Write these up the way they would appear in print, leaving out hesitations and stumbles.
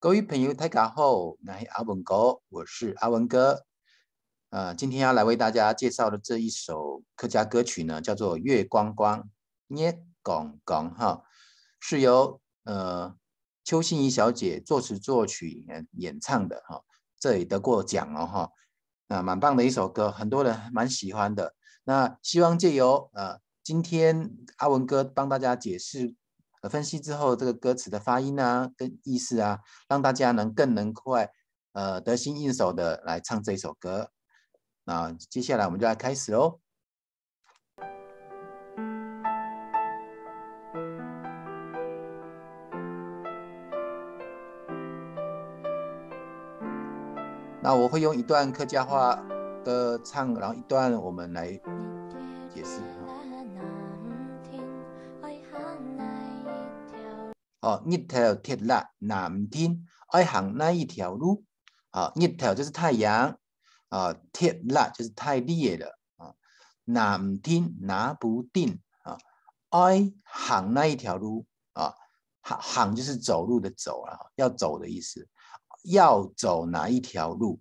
各位朋友，大家好，我是阿文哥，我是阿文哥。今天要来为大家介绍的这一首客家歌曲呢，叫做《月光光》，捏光光哈，是由邱心怡小姐作词作曲演唱的哈，这也得过奖哦哈，蛮棒的一首歌，很多人蛮喜欢的。那希望借由今天阿文哥帮大家解释。分析之后，这个歌词的发音啊，跟意思啊，让大家更能快得心应手的来唱这首歌。那接下来我们就来开始喽。那我会用一段客家话的唱，然后一段我们来解释。日头铁啦，南天爱行那一条路。日头就是太阳，铁啦就是太烈了南天拿不定爱行那一条路行就是走路的走要走的意思，要走哪一条路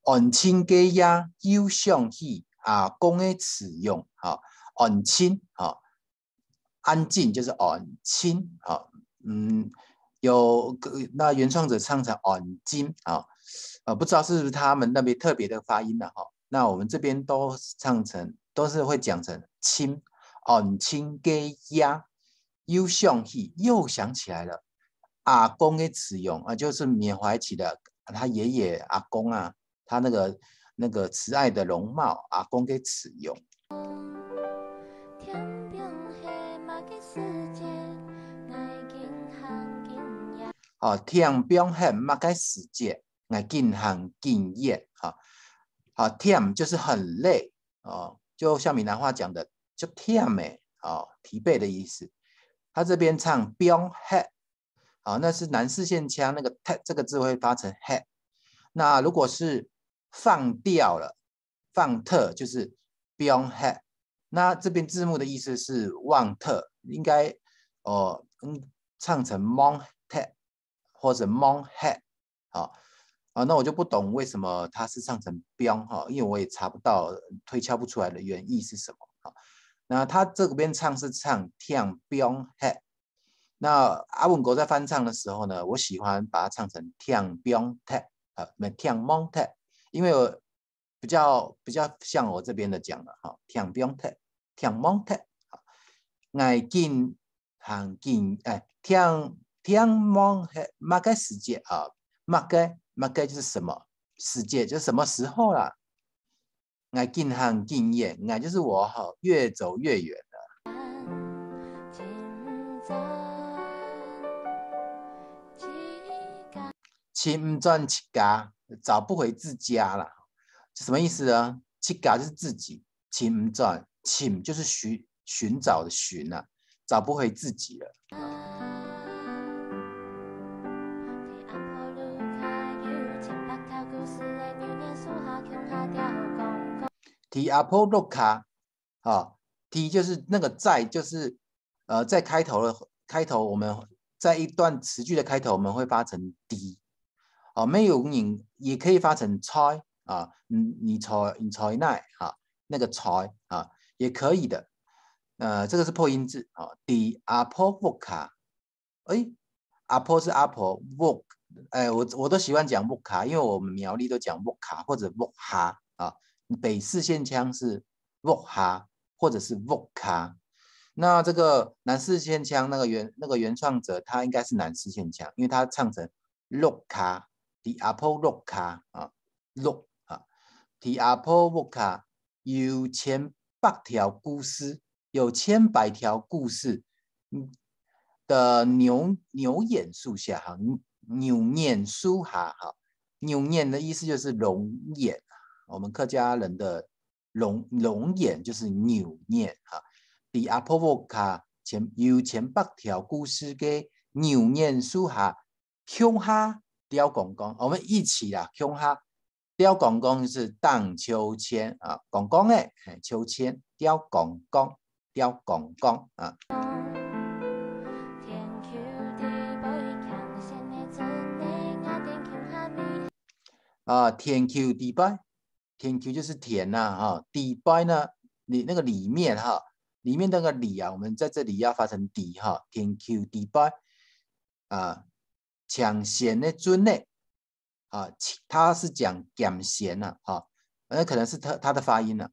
安亲家呀，又想起阿公的词用安亲安静就是安亲那原创者唱成安静不知道是不是他们那边特别的发音那我们这边都是会讲成亲安亲家呀，又想起又想起来了阿公的词用就是缅怀起了他爷爷阿公他那个慈爱的容貌，阿公给使用。天边黑马该世界，爱进行经验天就是很累就像闽南话讲的，就忝疲惫的意思。他这边唱边黑那是南四线腔，那个这个字会发成黑。那如果是放掉了，放特就是边黑。那这边字幕的意思是忘特，应该唱成蒙特或者蒙黑那我就不懂为什么他是唱成边因为我也查不到，推敲不出来的原意是什么那他这边唱是唱天边黑。那阿文国在翻唱的时候呢，我喜欢把它唱成天边特天蒙特，因为我比较像我这边的讲了天边特天蒙特爱进行进天蒙特马该时间马该就是什么时间，就是什么时候啦爱进行经验爱就是我越走越远了亲转七家找不回自家了，什么意思呢？七家就是自己，亲转亲就是寻找的寻找不回自己了。提阿婆洛卡提就是那个在，就是在开头我们在一段词句的开头我们会发成低没有人也可以发成猜你猜奈那个猜也可以的这个是破音字提阿婆洛卡阿婆是阿婆我都喜欢讲木卡，因为我们苗栗都讲木卡或者木哈北四线腔是木哈或者是木卡。那这个南四线腔那个原创者他应该是南四线腔，因为他唱成木卡，提阿婆木卡木提阿婆木卡有千百条故事，有千百条故事的牛眼树下牛眼树下牛眼的意思就是龙眼我们客家人的龙眼就是牛眼在阿婆木卡有千百条故事的牛眼树下乡下雕公公，我们一起啦乡下雕公公就是荡秋千啊，公公诶，秋千，雕公公，雕公公啊。田丘地拜，田丘就是田呐，哈，地拜呢，你那个里面哈，里面那个里啊，我们在这里要发成底哈，田丘地拜啊，抢贤的尊呢，啊，他是讲讲贤呐，哈，那可能是他的发音呢，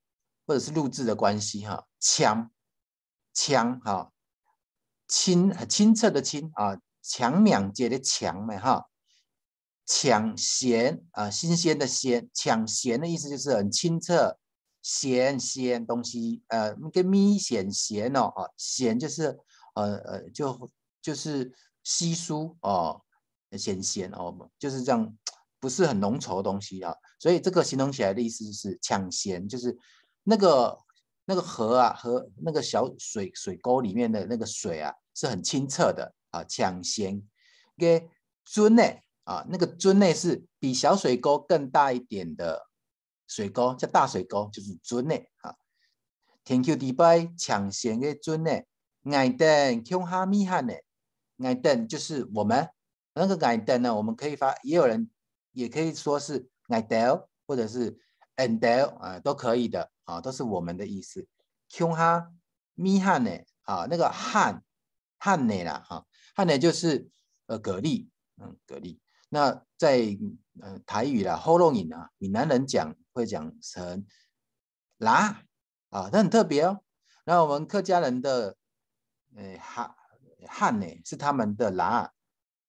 或者是录制的关系哈，强哈，清澈的清啊，强两节的强嘛哈。抢咸啊，新鲜的鲜，抢咸的意思就是很清澈、鲜东西，跟咪显咸哦，啊，咸就是就是稀疏哦，咸哦，就是这样，不是很浓稠的东西啊，所以这个形容起来的意思就是抢咸，就是那个河啊，那个小水沟里面的那个水啊，是很清澈的啊，抢咸，给尊呢。啊，那个樽内是比小水沟更大一点的水沟，叫大水沟，就是樽内啊。天丘地拜抢先的樽内，爱等恐哈密汉呢，爱等就是我们那个爱等呢，我们可以也有人也可以说是爱等或者是 andel 啊，都可以的啊，都是我们的意思。恐哈密汉呢啊，那个汉呢啦哈，汉呢就是蛤蜊，蛤蜊。那在台语啦、喉咙音啊，闽南人会讲成啦啊，它很特别哦。那我们客家人的汉呢是他们的啦，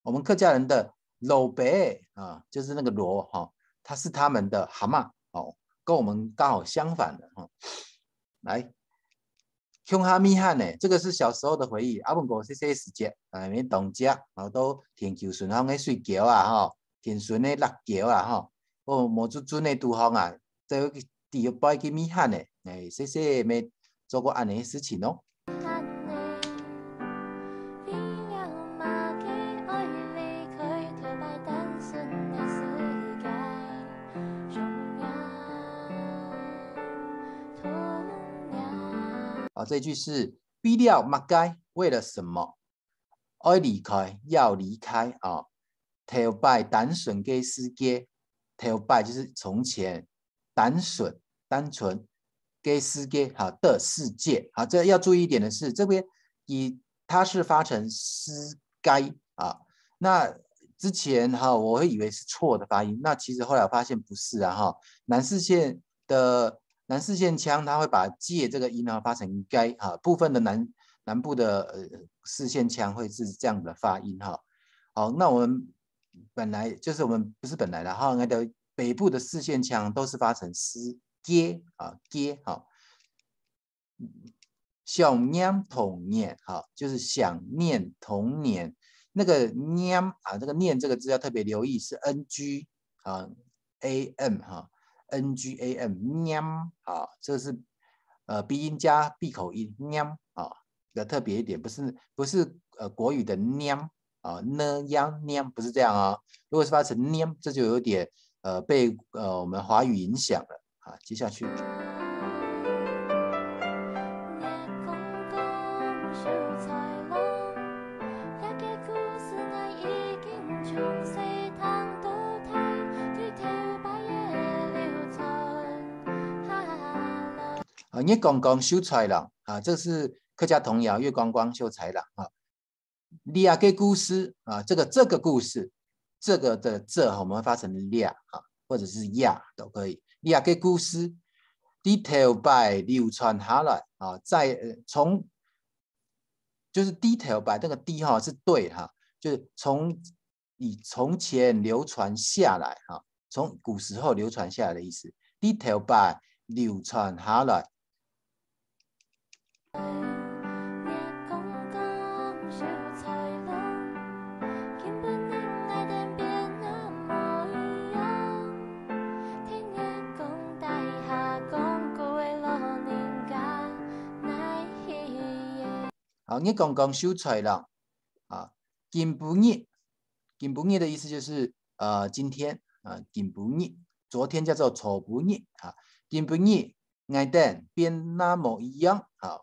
我们客家人的老白啊，就是那个罗哈，它是他们的蛤蟆哦，跟我们刚好相反的哈。来。恐哈密汉呢，这个是小时候的回忆。阿文哥细细时节，免动家，然后都天球顺风的睡觉啊，哈，天顺的落桥啊，哈，哦，无准准的拄风啊，这第一摆去密汉呢，细细没做过安尼事情哦。啊，这句是必了马该为了什么？爱离开，要离开啊！头摆单纯给世界，头摆就是从前，单纯给世界好的世界。好，这要注意一点的是，这边它是发成诗该啊。那之前哈，我会以为是错的发音，那其实后来我发现不是啊哈。南四县腔，它会把介这个音呢发成该哈，部分的南部的四县腔会是这样的发音哈。好，那我们本来就是我们不是本来的哈，那个北部的四县腔都是发成诗接啊接哈。想念童年哈，就是想念童年。那个念啊，这个念这个字要特别留意，是 ng 啊 am 哈 ngam 念啊，这个是鼻音加闭口音念啊，要特别一点，不是国语的念啊呢央念不是这样啊、哦，如果是发成念，这就有点被我们华语影响了啊。接下去。月光光秀才郎啊，这是客家童谣《月光光秀才郎》啊。利亚给故事啊，这个故事，这个的这我们发成利亚啊，或者是亚都可以。利亚给故事 ，detail by 流传下来啊，就是 detail by 这个 d 哈是对哈，就是从前流传下来哈，从古时候流传下来的意思。detail by 流传下来。好，你刚刚秀才了啊，今不日的意思就是今天啊，今不日昨天叫做丑不日啊，今不日，爱等变那么一样啊，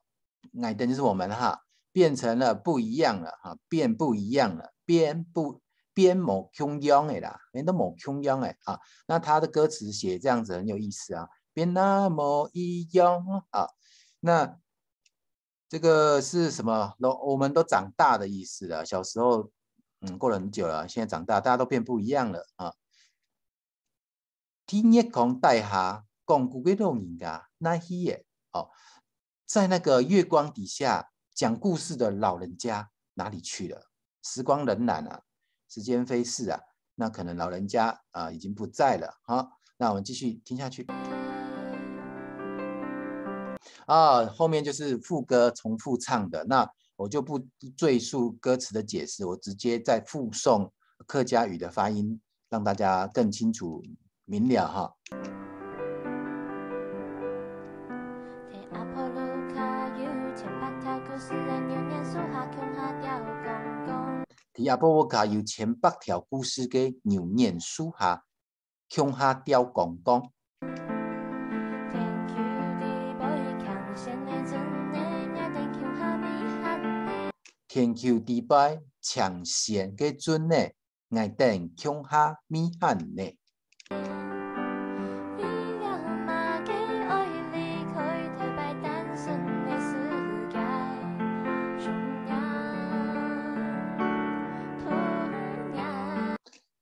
爱等就是我们哈，变成了不一样了哈，变不一样了，变某穷样的啦，变都某穷样的啊。那他的歌词写这样子很有意思啊，变那么一样啊。那这个是什么？我们都长大的意思了。小时候，过了很久了，现在长大，大家都变不一样了啊。天一讲大下，讲古嘅老人家，那些耶哦，在那个月光底下讲故事的老人家哪里去了？时光荏苒啊，时间飞逝啊，那可能老人家已经不在了哈。那我们继续听下去。后面就是副歌重复唱的，那我就不赘述歌词的解释，我直接在附送客家语的发音，让大家更清楚明了哈。提阿波沃卡有千百条故事嘅牛念书下，乡下雕公公。天丘地拜抢先嘅准呢，爱等乡下米汉呢。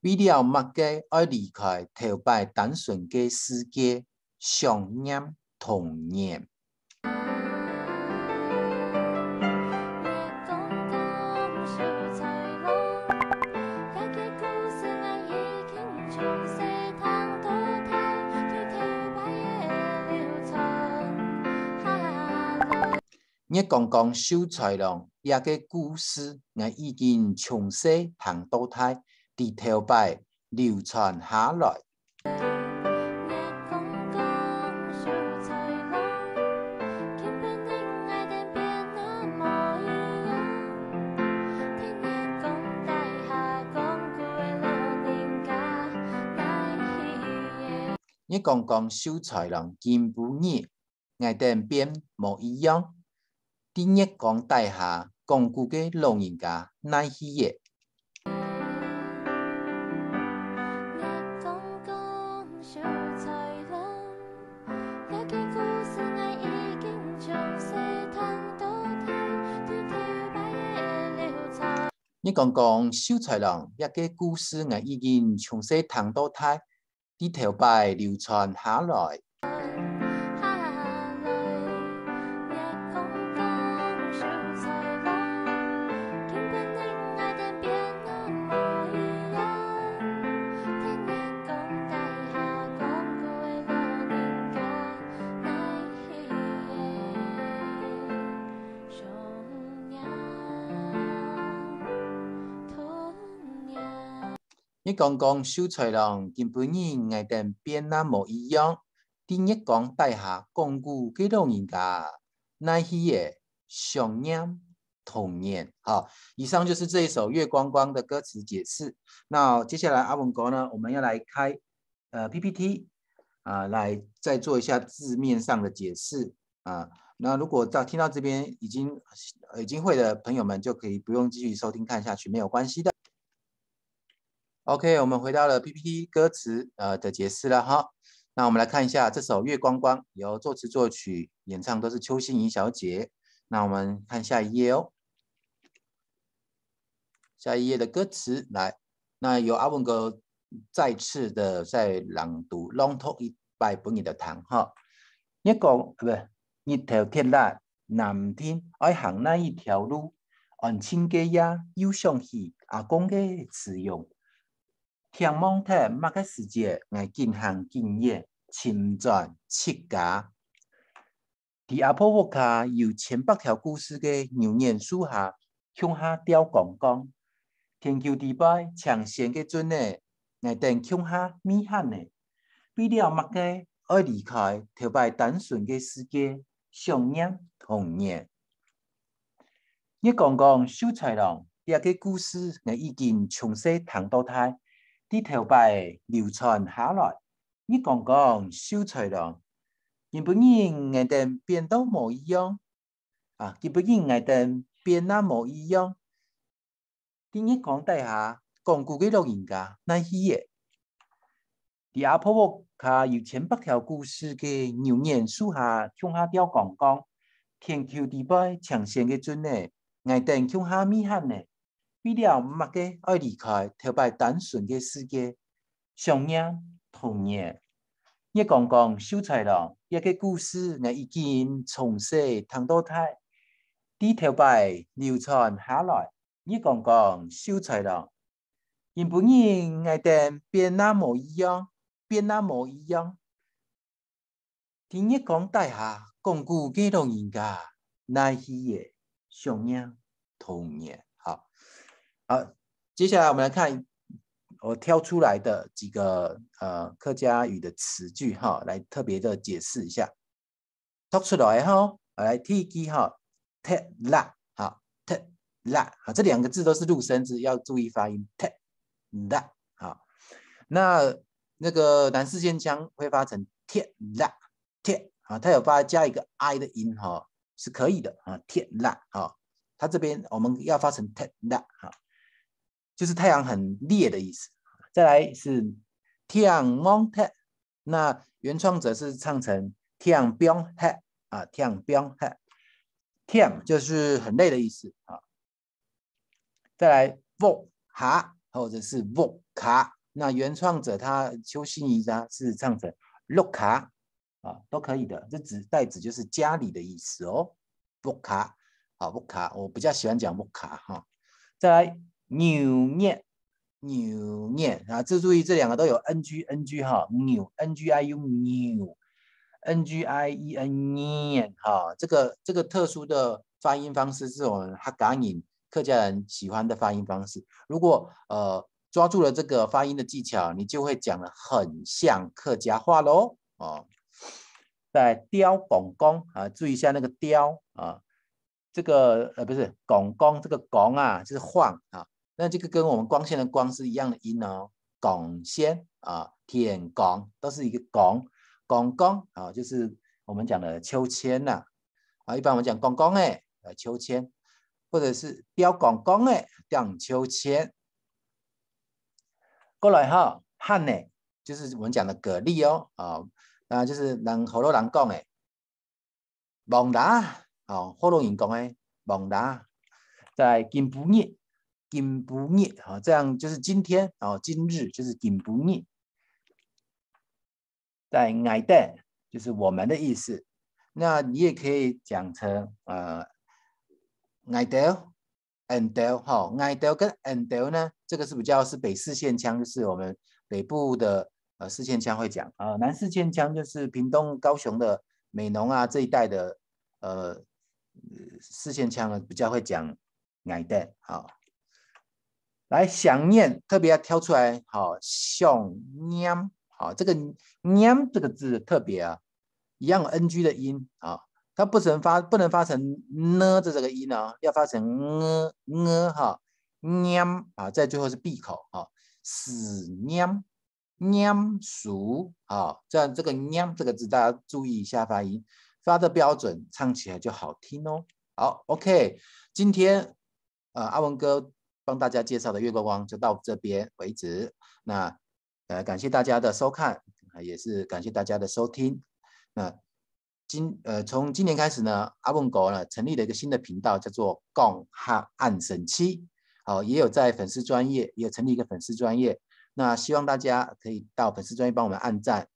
为了物嘅爱离开，头摆单纯嘅世界，想念童年。我刚刚收材了，也个故事我已经从小谈到大，伫头摆流传下来。我刚刚收材了，今不日我等变无一样。伫月光底下，讲古嘅老人家哪去嘅？你讲讲秀才郎一个故事，我已经从小谈到大，啲头摆流传下来。你讲讲秀才郎，今本人爱等变那么一样。伫月光底下，讲古嘅老人家，那去嘅想念童年。好，以上就是这一首《月光光》的歌词解释。那接下来阿文哥呢，我们要来开PPT 来再做一下字面上的解释啊。那如果听到这边已经会的朋友们，就可以不用继续收听看下去，没有关系的。OK， 我们回到了 PPT 歌词的解释了哈。那我们来看一下这首《月光光》，由作词作曲演唱都是邱心怡小姐。那我们看下一页哦，下一页的歌词来，那由阿文哥再次的在朗读一百本日的堂哈。一个不是日头铁辣，南天爱行那一条路，安亲嘅呀又想起阿公嘅词用。天望睇乜嘅世界，我近行近夜，침轉七家。伫阿婆屋下有千百條故事嘅牛年樹下，鄉下吊公公，天丘地拜搶先嘅陣呢，我等鄉下米罕呢，為了乜嘅愛離開，頭擺單純嘅世界，想念童年。我剛剛秀才郎，呢個故事我已經從細談到大。啲頭擺流傳下來，你讲秀才咯，日本人眼灯变都冇一样啊，日本人眼灯变那冇一样。第一讲底下讲古嘅老人家，那是嘅。伫阿婆婆卡有千百条故事嘅牛年树下向下吊讲讲，天丘地摆抢先嘅阵呢，眼灯向下咪喊呢，为了乜嘅爱离开，头摆单纯嘅世界，上年同年。一讲秀才咯，一个故事我已经从小听到大，啲头摆流传下来。一讲秀才咯，日本人爱定变那模一样，变那模一样。第一讲大下讲古嘅老人家，那是嘅上年童年。好，接下来我们来看。我挑出来的几个客家语的词句哈，来特别的解释一下。读出来哈，来第一句哈，特拉好，特拉好，这两个字都是入声字，要注意发音。特拉好，那个南四县腔会发成特拉特啊，它有加一个 i 的音哈，是可以的啊，特拉好，它这边我们要发成特拉哈。就是太阳很烈的意思。再来是太阳蒙黑，那原创者是唱成太阳标黑啊，太阳标黑，太阳就是很累的意思啊。再来沃哈或者是沃卡，那原创者他邱心怡他是唱成洛卡啊，都可以的。这代指就是家里的意思哦，沃卡啊，沃卡，我比较喜欢讲沃卡哈。再来。牛念啊，注意这两个都有 ng 哈，牛 ngiu 牛 ngien 念哈，这个特殊的发音方式是我们客家人客家人喜欢的发音方式。如果抓住了这个发音的技巧，你就会讲得很像客家话喽哦。在雕拱公啊，注意一下那个雕啊，这个不是拱公，这个拱啊就是晃啊。那这个跟我们光线的光是一样的音哦，拱先啊，天拱都是一个拱，拱拱啊，就是我们讲的秋千呐啊，一般我们讲拱拱哎，秋千，或者是雕拱拱哎，荡秋千。过来哈，汉呢，就是我们讲的蛤蜊哦啊，就是人好多人讲哎，蒙达哦，好多人讲哎，蒙达，在金不日。今不日啊，这样就是今天啊，今日就是今不日。在爱的就是我们的意思，那你也可以讲成爱的 and 哈，爱的跟 and 呢，这个是比较是北四县腔，就是我们北部的四县腔会讲啊，南四县腔就是屏东、高雄的美浓啊这一带的四县腔呢，比较会讲爱的好。来想念，特别要挑出来，好，想念，好，这个念这个字特别啊，一样有 ng 的音啊，它不能发成呢这个音啊，要发成哈，念啊，在最后是闭口啊，思念，念熟啊，这样这个念这个字大家注意一下发音，发的标准，唱起来就好听哦。好 ，OK， 今天阿文哥。帮大家介绍的月光光就到这边为止。那感谢大家的收看，也是感谢大家的收听。那从今年开始呢，阿文狗呢成立了一个新的频道，叫做“共哈暗神七”。也有在粉丝专页，也有成立一个粉丝专页。那希望大家可以到粉丝专页帮我们按赞，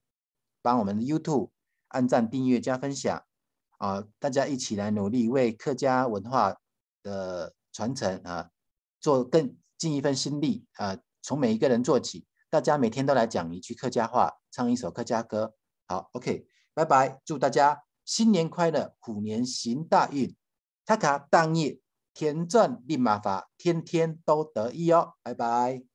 帮我们的 YouTube 按赞、订阅、加分享。大家一起来努力为客家文化的传承做更尽一份心力从每一个人做起，大家每天都来讲一句客家话，唱一首客家歌。好 ，OK， 拜拜，祝大家新年快乐，虎年行大运，大家当日天赚立马发，天天都得意哦，拜拜。